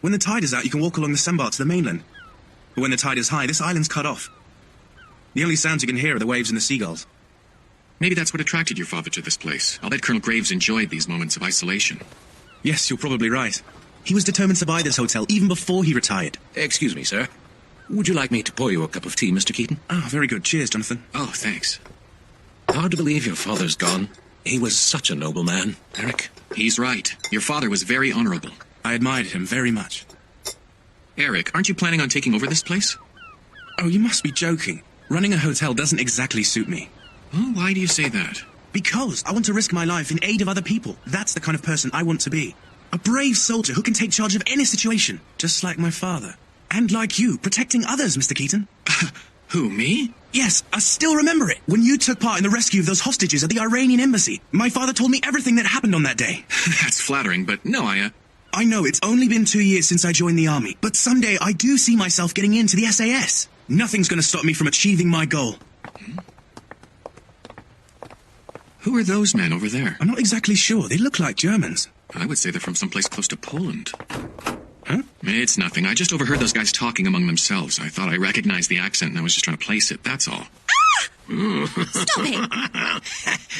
When the tide is out, you can walk along the sandbar to the mainland. But when the tide is high, this island's cut off. The only sounds you can hear are the waves and the seagulls. Maybe that's what attracted your father to this place. I'll bet Colonel Graves enjoyed these moments of isolation. Yes, you're probably right. He was determined to buy this hotel even before he retired. Excuse me, sir. Would you like me to pour you a cup of tea, Mr. Keaton? Oh, very good. Cheers, Jonathan. Oh, thanks. Hard to believe your father's gone. He was such a noble man, Eric. He's right. Your father was very honorable. I admired him very much. Eric, aren't you planning on taking over this place? Oh, you must be joking. Running a hotel doesn't exactly suit me. Oh, why do you say that? Because I want to risk my life in aid of other people. That's the kind of person I want to be. A brave soldier who can take charge of any situation, just like my father. And like you, protecting others, Mr. Keaton. Who, me? Yes, I still remember it. When you took part in the rescue of those hostages at the Iranian embassy, my father told me everything that happened on that day. That's flattering, but no, I know it's only been 2 years since I joined the army, but someday I do see myself getting into the SAS. Nothing's going to stop me from achieving my goal. Who are those men over there? I'm not exactly sure. They look like Germans. I would say they're from someplace close to Poland. Huh? It's nothing. I just overheard those guys talking among themselves. I thought I recognized the accent and I was just trying to place it, that's all. Stop it!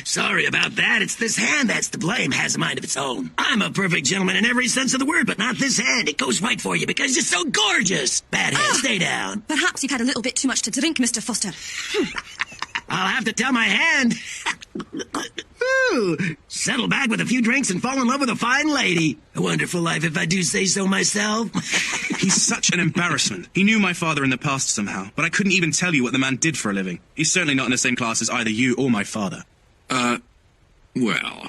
Sorry about that. It's this hand that's to blame. Has a mind of its own. I'm a perfect gentleman in every sense of the word, but not this hand. It goes right for you because you're so gorgeous. Bad hand, stay down. Perhaps you've had a little bit too much to drink, Mr. Foster. I'll have to tell my hand. Ooh, settle back with a few drinks and fall in love with a fine lady. A wonderful life, if I do say so myself. He's such an embarrassment. He knew my father in the past somehow, but I couldn't even tell you what the man did for a living. He's certainly not in the same class as either you or my father. Well.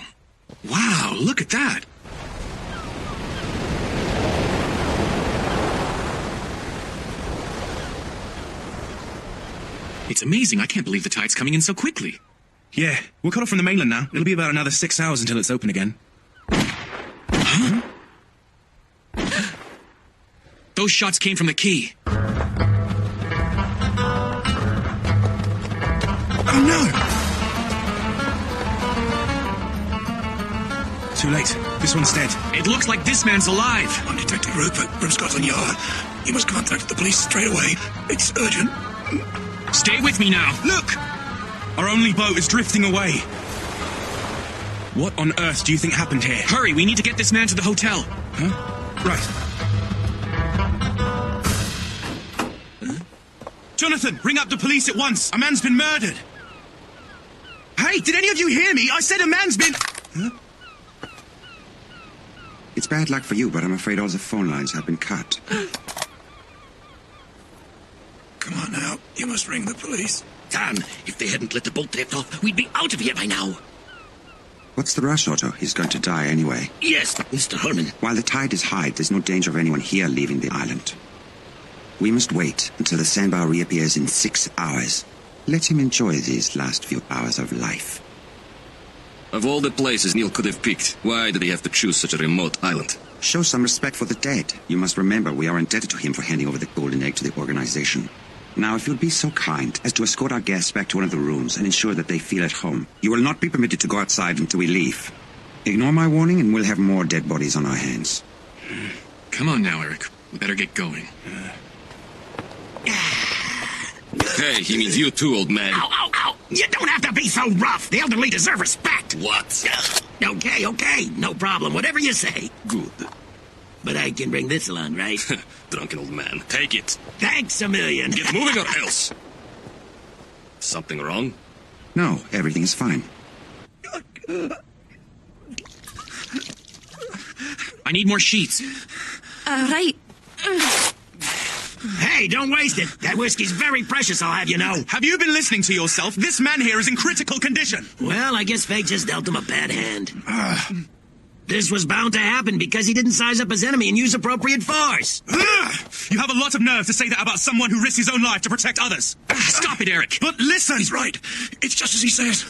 Wow, look at that. It's amazing. I can't believe the tide's coming in so quickly. Yeah, we're cut off from the mainland now. It'll be about another 6 hours until it's open again. Huh? Those shots came from the quay. Oh, no! Too late. This one's dead. It looks like this man's alive. I'm Detective Rupert from Scotland Yard. You must contact the police straight away. It's urgent. Stay with me now. Look! Our only boat is drifting away. What on earth do you think happened here? Hurry, we need to get this man to the hotel. Huh? Right. Huh? Jonathan, ring up the police at once. A man's been murdered. Hey, did any of you hear me? I said a man's been... Huh? It's bad luck for you, but I'm afraid all the phone lines have been cut. Come on now. You must ring the police. Tom, if they hadn't let the boat drift off, we'd be out of here by now. What's the rush, Otto? He's going to die anyway. Yes, Mr. Herman. While the tide is high, there's no danger of anyone here leaving the island. We must wait until the sandbar reappears in 6 hours. Let him enjoy these last few hours of life. Of all the places Neil could have picked, why did he have to choose such a remote island? Show some respect for the dead. You must remember we are indebted to him for handing over the golden egg to the organization. Now, if you'd be so kind as to escort our guests back to one of the rooms and ensure that they feel at home. You will not be permitted to go outside until we leave. Ignore my warning and we'll have more dead bodies on our hands. Come on now, Eric. We better get going. Hey, he means you too, old man. Ow, ow, ow! You don't have to be so rough. The elderly deserve respect. What? Okay. No problem. Whatever you say. Good. But I can bring this along, right? Drunken old man. Take it. Thanks a million. Get moving or else. Something wrong? No, everything is fine. I need more sheets. Right. Hey, don't waste it. That whiskey's very precious, I'll have you know. Have you been listening to yourself? This man here is in critical condition. Well, I guess fate just dealt him a bad hand. This was bound to happen because he didn't size up his enemy and use appropriate force. You have a lot of nerve to say that about someone who risks his own life to protect others. Stop it, Eric. But listen! He's right. It's just as he says.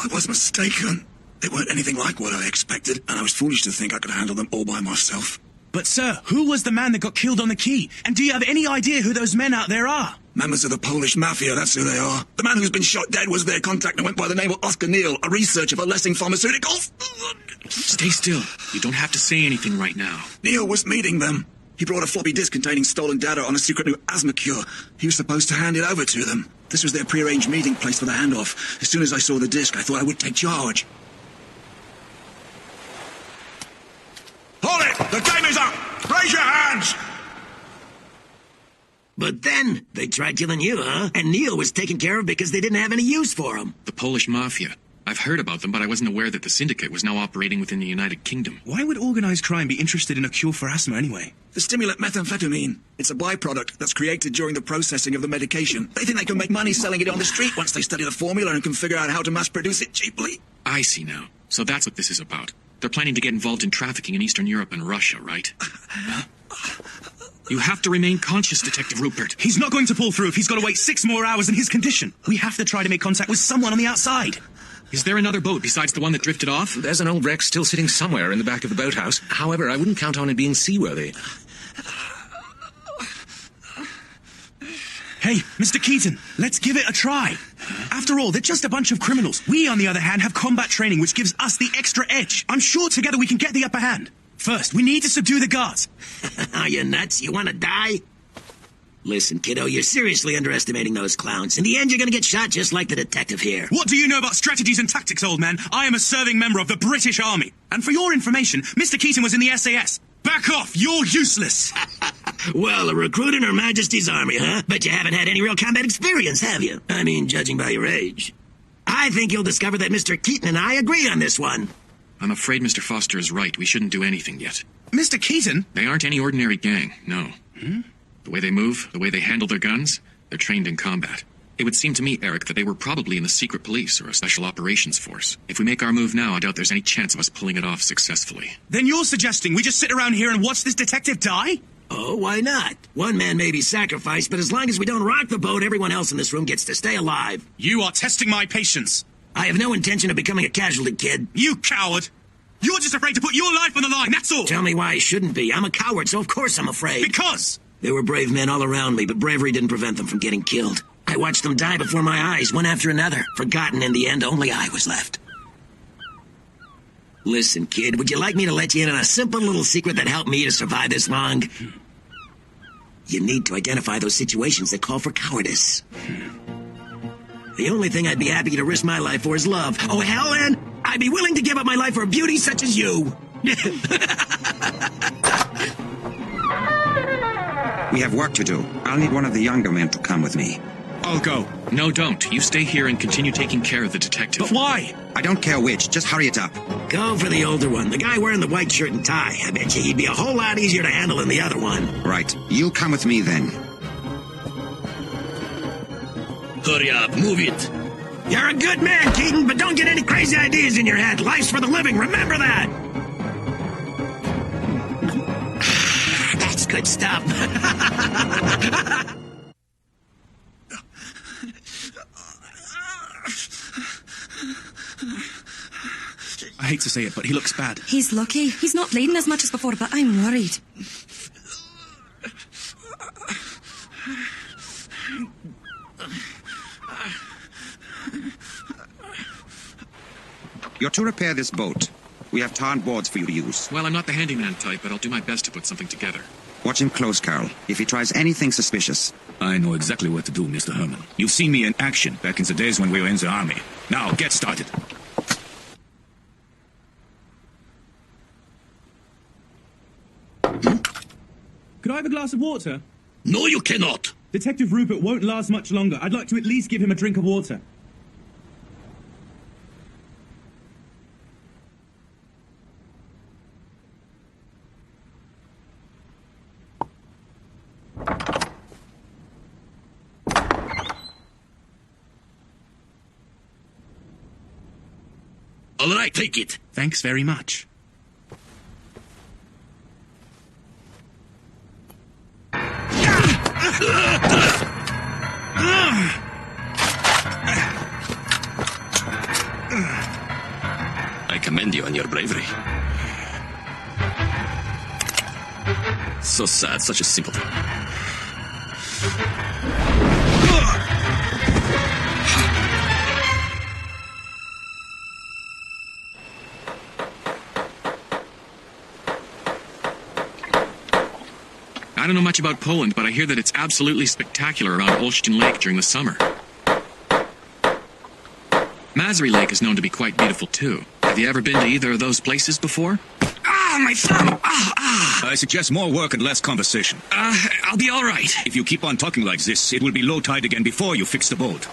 I was mistaken. They weren't anything like what I expected, and I was foolish to think I could handle them all by myself. But, sir, who was the man that got killed on the quay? And do you have any idea who those men out there are? Members of the Polish Mafia, that's who they are. The man who's been shot dead was their contact and went by the name of Oscar Neal, a researcher for Lessing Pharmaceuticals. Stay still. You don't have to say anything right now. Neal was meeting them. He brought a floppy disk containing stolen data on a secret new asthma cure. He was supposed to hand it over to them. This was their prearranged meeting place for the handoff. As soon as I saw the disk, I thought I would take charge. Hold it! The game is up! Raise your hands! But then, they tried killing you, huh? And Neil was taken care of because they didn't have any use for him. The Polish Mafia. I've heard about them, but I wasn't aware that the syndicate was now operating within the United Kingdom. Why would organized crime be interested in a cure for asthma anyway? The stimulant methamphetamine. It's a byproduct that's created during the processing of the medication. They think they can make money selling it on the street once they study the formula and can figure out how to mass produce it cheaply. I see now. So that's what this is about. They're planning to get involved in trafficking in Eastern Europe and Russia, right? You have to remain conscious, Detective Rupert. He's not going to pull through if he's got to wait 6 more hours in his condition. We have to try to make contact with someone on the outside. Is there another boat besides the one that drifted off? There's an old wreck still sitting somewhere in the back of the boathouse. However, I wouldn't count on it being seaworthy. Hey, Mr. Keaton, let's give it a try. After all, they're just a bunch of criminals. We, on the other hand, have combat training, which gives us the extra edge. I'm sure together we can get the upper hand. First, we need to subdue the guards. Are you nuts? You want to die? Listen, kiddo, you're seriously underestimating those clowns. In the end, you're gonna get shot just like the detective here. What do you know about strategies and tactics, old man? I am a serving member of the British Army. And for your information, Mr. Keaton was in the SAS. Back off! You're useless! Well, a recruit in Her Majesty's Army, huh? But you haven't had any real combat experience, have you? I mean, judging by your age. I think you'll discover that Mr. Keaton and I agree on this one. I'm afraid Mr. Foster is right. We shouldn't do anything yet. Mr. Keaton? They aren't any ordinary gang, no. The way they move, the way they handle their guns, they're trained in combat. It would seem to me, Eric, that they were probably in the secret police or a special operations force. If we make our move now, I doubt there's any chance of us pulling it off successfully. Then you're suggesting we just sit around here and watch this detective die? Oh, why not? One man may be sacrificed, but as long as we don't rock the boat, everyone else in this room gets to stay alive. You are testing my patience. I have no intention of becoming a casualty, kid. You coward! You're just afraid to put your life on the line, that's all! Tell me why I shouldn't be. I'm a coward, so of course I'm afraid. Because! There were brave men all around me, but bravery didn't prevent them from getting killed. I watched them die before my eyes, one after another. Forgotten in the end, only I was left. Listen, kid, would you like me to let you in on a simple little secret that helped me to survive this long? You need to identify those situations that call for cowardice. The only thing I'd be happy to risk my life for is love. Oh, hell, then, I'd be willing to give up my life for a beauty such as you. We have work to do. I'll need one of the younger men to come with me. I'll go. No, don't. You stay here and continue taking care of the detective. But why? I don't care which, just hurry it up. Go for the older one, the guy wearing the white shirt and tie. I bet you he'd be a whole lot easier to handle than the other one. Right. You come with me then. Hurry up, move it. You're a good man, Keaton, but don't get any crazy ideas in your head. Life's for the living, remember that! That's good stuff. I hate to say it, but he looks bad. He's lucky. He's not bleeding as much as before, but I'm worried. You're to repair this boat. We have tarred boards for you to use. Well, I'm not the handyman type, but I'll do my best to put something together. Watch him close, Carl. If he tries anything suspicious. I know exactly what to do, Mr. Herman. You've seen me in action back in the days when we were in the army. Now, get started. Could I have a glass of water? No, you cannot. Detective Rupert won't last much longer. I'd like to at least give him a drink of water. All right, take it. Thanks very much. I commend you on your bravery. So sad, such a simpleton. I don't know much about Poland, but I hear that it's absolutely spectacular around Olsztyn Lake during the summer. Mazury Lake is known to be quite beautiful, too. Have you ever been to either of those places before? Ah, my thumb! I suggest more work and less conversation. I'll be all right. If you keep on talking like this, it will be low tide again before you fix the boat.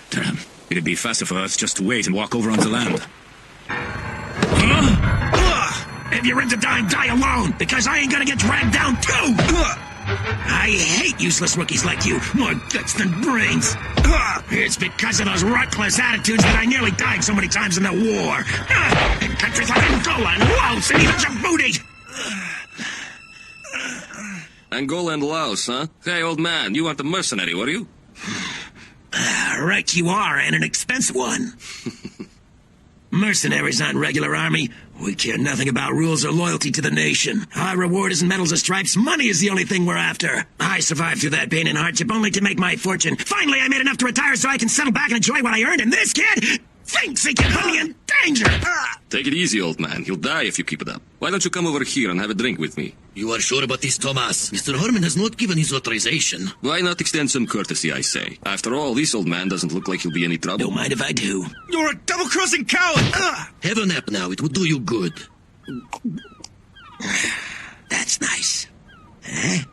Damn. It'd be faster for us just to wait and walk over onto land. If you're into dying, die alone, because I ain't gonna get dragged down too! I hate useless rookies like you, more guts than brains. It's because of those reckless attitudes that I nearly died so many times in the war. In countries like Angola and Laos and even Djibouti. Angola and Laos, huh? Hey, old man, you aren't a mercenary, were you? Right you are, and an expensive one. Mercenaries aren't regular army. We care nothing about rules or loyalty to the nation. Our reward isn't medals or stripes. Money is the only thing we're after. I survived through that pain and hardship only to make my fortune. Finally, I made enough to retire so I can settle back and enjoy what I earned, and this kid thinks he can put me in danger. Take it easy, old man. He'll die if you keep it up. Why don't you come over here and have a drink with me? You are sure about this, Thomas? Mr. Herman has not given his authorization. Why not extend some courtesy, I say? After all, this old man doesn't look like he'll be any trouble. Don't mind if I do. You're a double-crossing coward! Have a nap now. It would do you good. That's nice. Eh?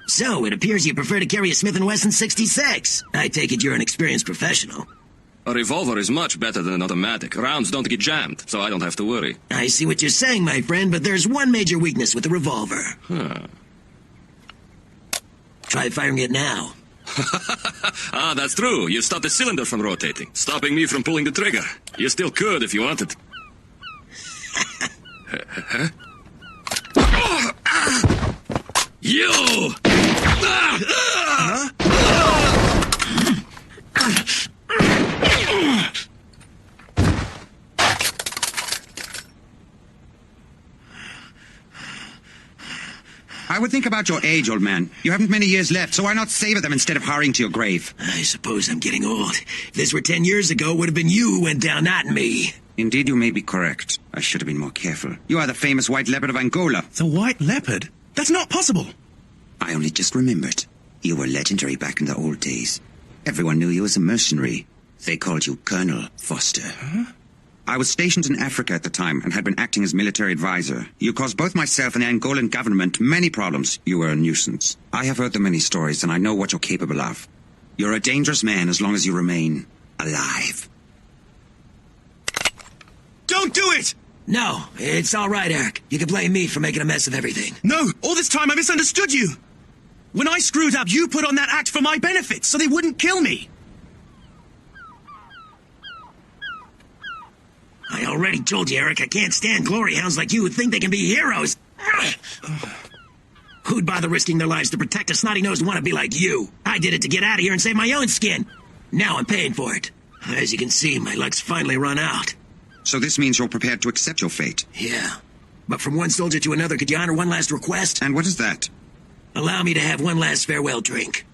So, it appears you prefer to carry a Smith & Wesson 66. I take it you're an experienced professional. A revolver is much better than an automatic. Rounds don't get jammed, so I don't have to worry. I see what you're saying, my friend, but there's one major weakness with the revolver. Try firing it now. Ah, that's true. You stopped the cylinder from rotating, stopping me from pulling the trigger. You still could if you wanted. You! I would think about your age, old man. You haven't many years left, so why not savor them instead of hurrying to your grave? I suppose I'm getting old. If this were 10 years ago, it would have been you who went down, not me. Indeed, you may be correct. I should have been more careful. You are the famous white leopard of Angola. The white leopard? That's not possible. I only just remembered. You were legendary back in the old days. Everyone knew you as a mercenary. They called you Colonel Foster. Huh? I was stationed in Africa at the time and had been acting as military advisor. You caused both myself and the Angolan government many problems. You were a nuisance. I have heard the many stories and I know what you're capable of. You're a dangerous man as long as you remain alive. Don't do it! No, it's all right, Eric. You can blame me for making a mess of everything. No, all this time I misunderstood you. When I screwed up, you put on that act for my benefit, so they wouldn't kill me. I already told you, Eric, I can't stand glory hounds like you who think they can be heroes. Who'd bother risking their lives to protect a snotty-nosed wannabe like you? I did it to get out of here and save my own skin. Now I'm paying for it. As you can see, my luck's finally run out. So this means you're prepared to accept your fate? Yeah. But from one soldier to another, could you honor one last request? And what is that? Allow me to have one last farewell drink.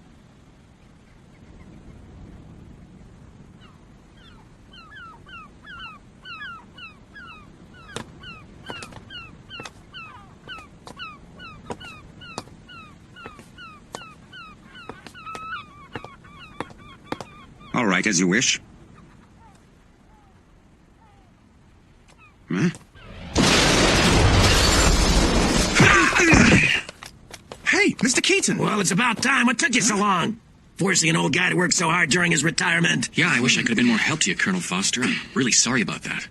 All right, as you wish. Huh? Hey, Mr. Keaton! Well, it's about time. What took you so long? Forcing an old guy to work so hard during his retirement. Yeah, I wish I could have been more help to you, Colonel Foster. I'm really sorry about that.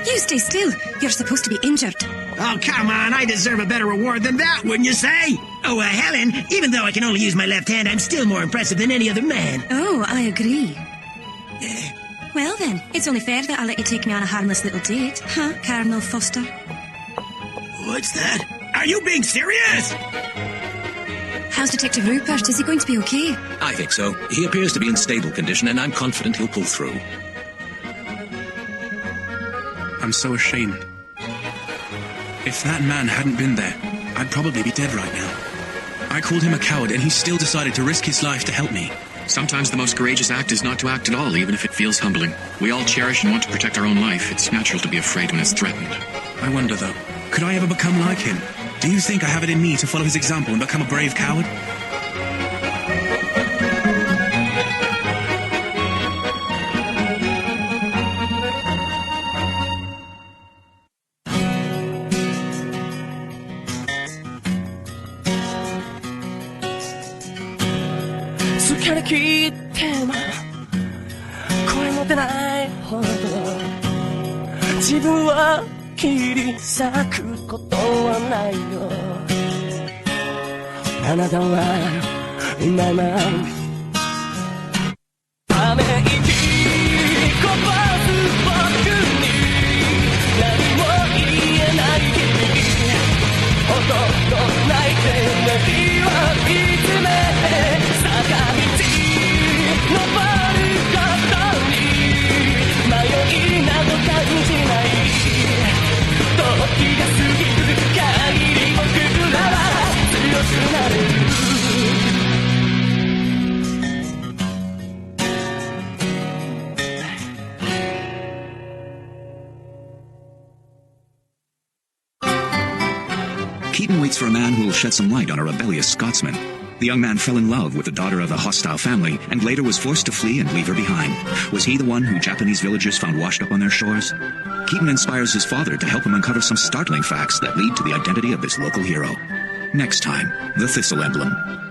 You stay still. You're supposed to be injured. Oh, come on. I deserve a better reward than that, wouldn't you say? Oh, Helen, even though I can only use my left hand, I'm still more impressive than any other man. Oh, I agree. Well then, it's only fair that I let you take me on a harmless little date. Huh, Colonel Foster? What's that? Are you being serious? How's Detective Rupert? Is he going to be okay? I think so. He appears to be in stable condition, and I'm confident he'll pull through. I'm so ashamed. If that man hadn't been there, I'd probably be dead right now. I called him a coward, and he still decided to risk his life to help me. Sometimes the most courageous act is not to act at all, even if it feels humbling. We all cherish and want to protect our own life. It's natural to be afraid when it's threatened. I wonder, though, could I ever become like him? Do you think I have it in me to follow his example and become a brave coward?疲れ切っても声も出ないほど自分を切り裂くことはないよ。あなたは今までため息こぼす僕に何も言えない君ほとんど泣いて目を見つめ坂道登ることに迷いなど感じない時が過ぎる限り僕らは強くなれるKeaton waits for a man who will shed some light on a rebellious Scotsman. The young man fell in love with the daughter of a hostile family and later was forced to flee and leave her behind. Was he the one who Japanese villagers found washed up on their shores? Keaton inspires his father to help him uncover some startling facts that lead to the identity of this local hero. Next time, The Thistle Emblem.